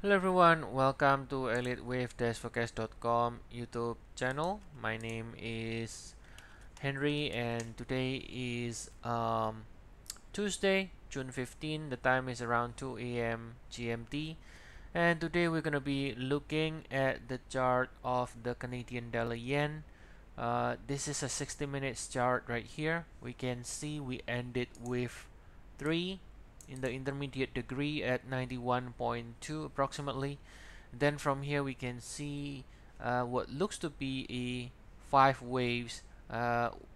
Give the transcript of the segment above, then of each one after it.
Hello everyone, welcome to Elliott Wave Forecast.com YouTube channel. My name is Henry and today is Tuesday, June 15. The time is around 2 a.m. GMT. And today we're going to be looking at the chart of the Canadian dollar yen. This is a 60 minutes chart right here. We can see we ended with 3 in the intermediate degree at 91.2 approximately. Then from here we can see what looks to be a 5 waves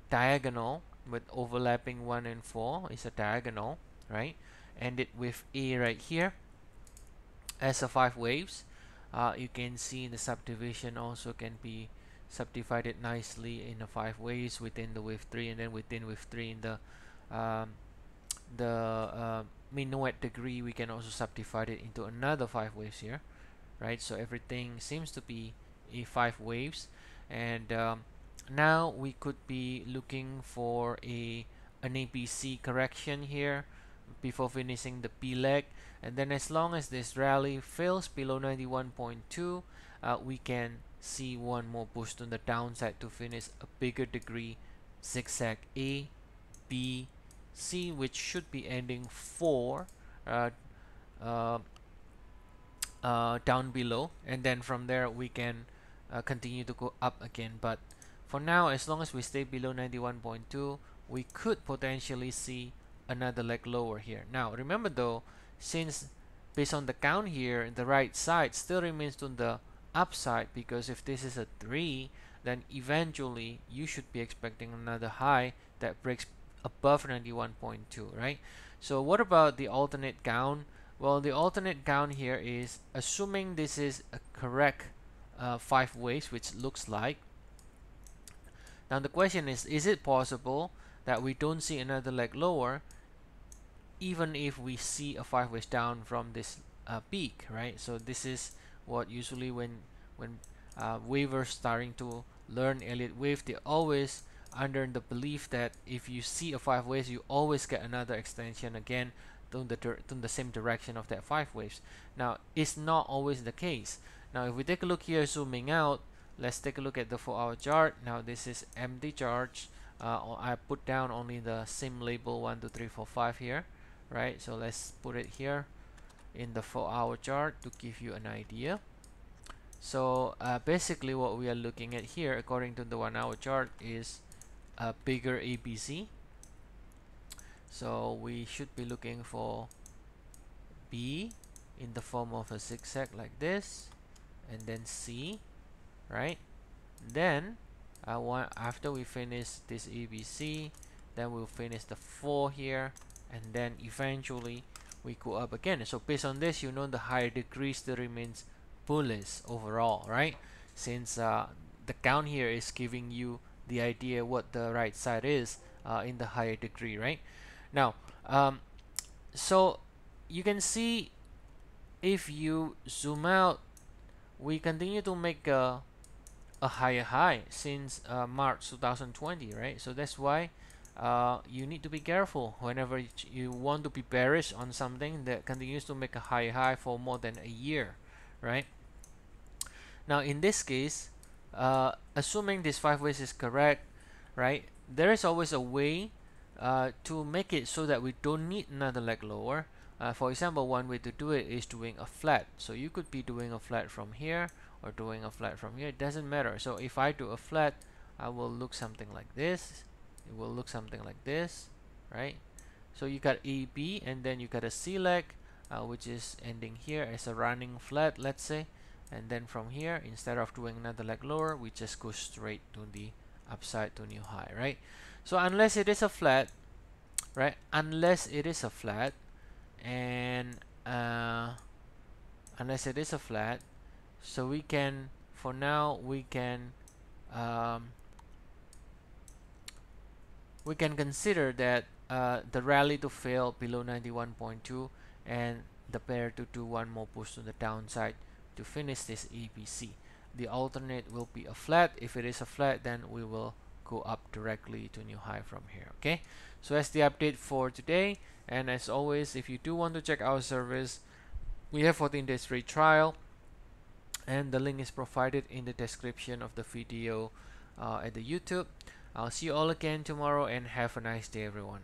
diagonal with overlapping 1 and 4 is a diagonal, right? Ended with A right here as a 5 waves. You can see the subdivision also can be subdivided nicely in the 5 waves within the wave 3 and then within wave 3 in um, the minuet degree we can also subdivide it into another 5 waves here, right? So everything seems to be a 5 waves, and now we could be looking for an ABC correction here before finishing the P leg, and then as long as this rally fails below 91.2, we can see one more boost on the downside to finish a bigger degree zigzag A, B, C, which should be ending 4 uh, uh, down below, and then from there we can continue to go up again. But for now, as long as we stay below 91.2, we could potentially see another leg lower here. Now remember though, since based on the count here, the right side still remains on the upside, because if this is a 3, then eventually you should be expecting another high that breaks above 91.2, right? So what about the alternate gown? Well, the alternate gown here is assuming this is a correct 5 waves, which looks like. Now the question is it possible that we don't see another leg lower even if we see a 5 waves down from this peak, right? So this is what usually when wavers starting to learn Elliott wave, they always under the belief that if you see a 5 waves, you always get another extension again to the same direction of that 5 waves. Now it's not always the case. Now if we take a look here, zooming out, let's take a look at the 4-hour chart. Now this is empty charts. I put down only the sim label 1 2 3 4 5 here, right? So let's put it here in the 4-hour chart to give you an idea. So basically what we are looking at here according to the 1-hour chart is a bigger ABC. So we should be looking for B in the form of a zigzag like this, and then C, right? Then after we finish this ABC, then we'll finish the 4 here, and then eventually we go up again. So based on this, you know the higher degree still remains bullish overall, right? Since the count here is giving you the idea what the right side is in the higher degree, right? Now so you can see if you zoom out, we continue to make a higher high since March 2020, right? So that's why you need to be careful whenever you want to be bearish on something that continues to make a higher high for more than a year, right? Now in this case, assuming this 5 ways is correct, right, there is always a way to make it so that we don't need another leg lower. For example, one way to do it is doing a flat. So you could be doing a flat from here or doing a flat from here. It doesn't matter. So if I do a flat, I will look something like this. It will look something like this, right? So you got A, B, and then you got a C leg, which is ending here as a running flat, let's say. And then from here, instead of doing another leg lower, we just go straight to the upside to new high, right? So unless it is a flat, right? Unless it is a flat, and unless it is a flat, so we can, for now, we can consider that the rally to fail below 91.2 and the pair to do one more push to the downside to finish this ABC. The alternate will be a flat. If it is a flat, then we will go up directly to new high from here. Okay, so that's the update for today, and as always, if you do want to check our service, We have 14 days free trial, and the link is provided in the description of the video at the YouTube. I'll see you all again tomorrow, and have a nice day, everyone.